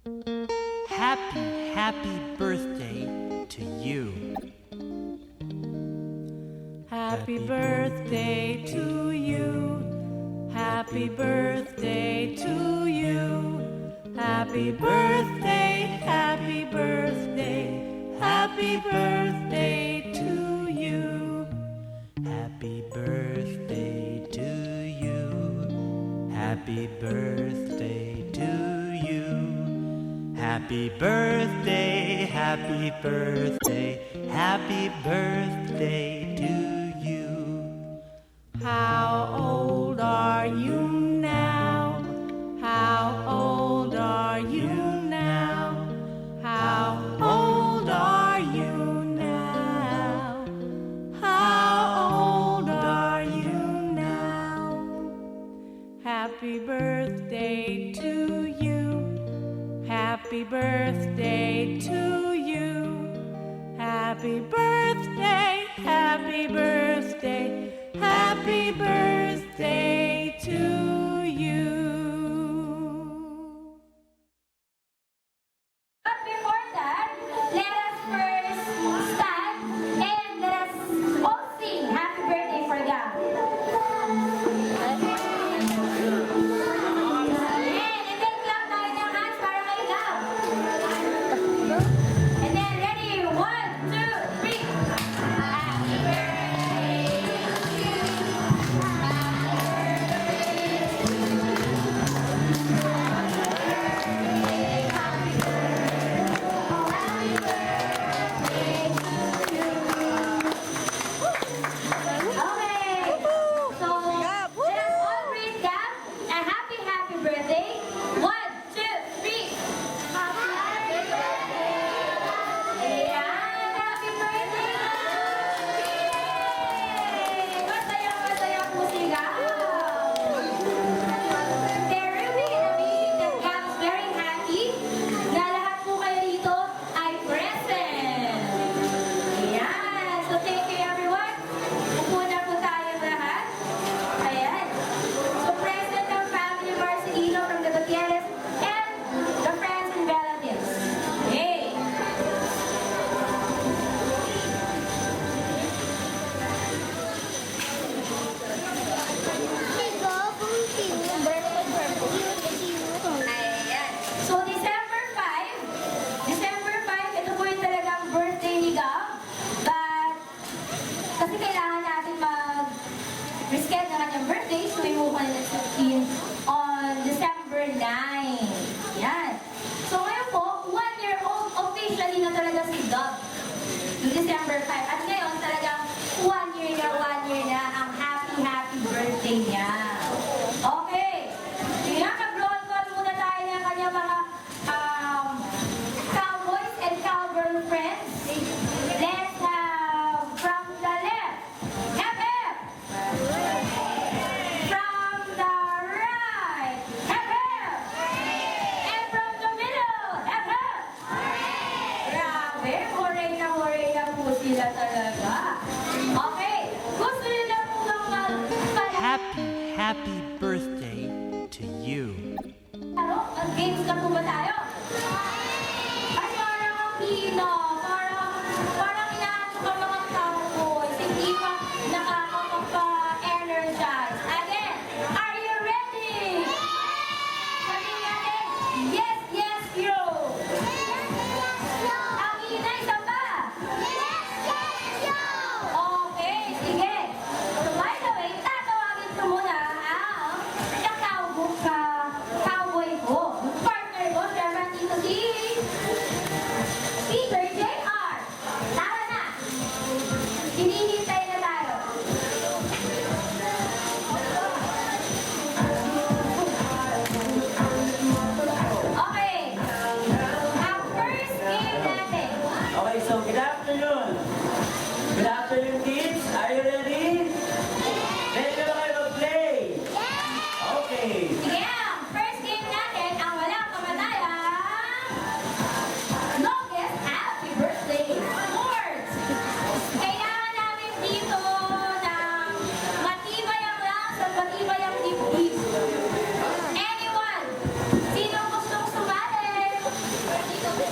Happy, happy birthday to you. Happy birthday to you. Happy birthday to you. Happy birthday, happy birthday, happy birthday to you. Happy birthday to you. Happy birthday to you. Happy birthday, happy birthday, happy birthday to you. How old are you now? How old are you now? How old are you now? How old are you now? Happy birthday to you. Happy birthday to you. Happy birthday, happy birthday, happy birthday to you. But before that, let us first stand and let us all sing happy birthday for Gab. And then clap tayo ng hands para kay Gab. And then ready, 1, 2, 3. Happy birthday to you. Okay. So let us all greet Gab a happy, happy birthday. 1, 2, 3. Happy birthday. Ayan, happy birthday. Yay! Masaya po si Gab. They're really amazing that Gab is very happy na lahat po kayo dito ay present. Ayan. So thank you everyone. Upo na po tayong lahat. Ayan. So present ang family Marcelino from the Gutierrez and the friends and relatives. Hey. Ayan. So December 5, ito po yung talagang birthday ni Gab. But kasi kailangan natin mag-reschedule na kanyang birthday, so we move on to 15 on December 9. Yan. So ngayon po, 1 year old officially na talaga si Gab. Noong December 5. At ngayon talagang 1 year na ang happy, happy birthday niya. Okay. Sige nga, mag-roll call muna tayo ng kanyang mga cowboys and cowgirl friends. Let's have from the left, FF. From the right, FF. And from the middle, FF. Grabe, hooray na po sila talaga. Okay, gusto nila po bang magpalaro? Happy, happy birthday to you. Mag-games na po ba tayo? Ay, parang ang hina. Parang inaantok ang mga cowboys. Hindi pa nakakapagpa-energize. Again, are you ready? Sabihin natin, yes, yes, yo. Ang hina, isa pa. Okay, sige. So by the way, tatawagin ko muna ang cowboy ko. Partner ko, Sherman Tito si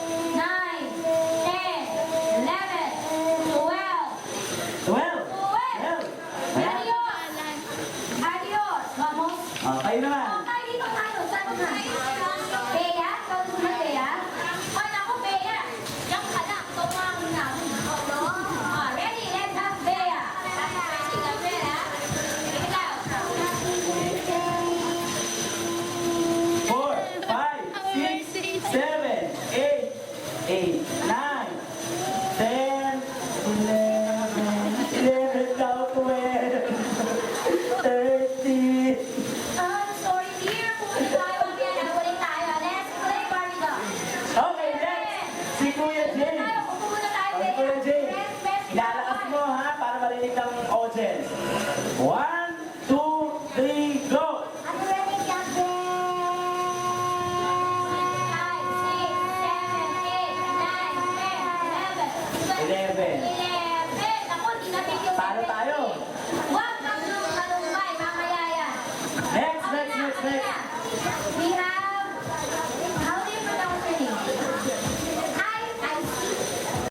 9, 10, 11, 12. 12. 12. Adios. Adios. Vamos. Kayo naman. Oh, tayo dito tayo. Saan ka? Bea? Ikaw susunod, Bea? Oh, naku, Bea. Diyan ka lang. Ikaw nga ang namin. Ready? Let's have Bea. Sige, Bea. Ikaw. 4, 5, 6, 7, 8, 8, 9, 10, 11, 12, 13. I'm sorry, dear. Pumunta tayo mamaya. Nagulit tayo. Let's play Barbie doll. Okay, next. Si Kuya Jay. Tayo, pupunta tayo, Ang Bea. Kuya Jay. Press, Ilalakas mo ha, para marinig ng audience. 1, 2, 3, go! Are you ready, Captain? 5, 6, 7, 8, 9, 10, 11, 12, 11.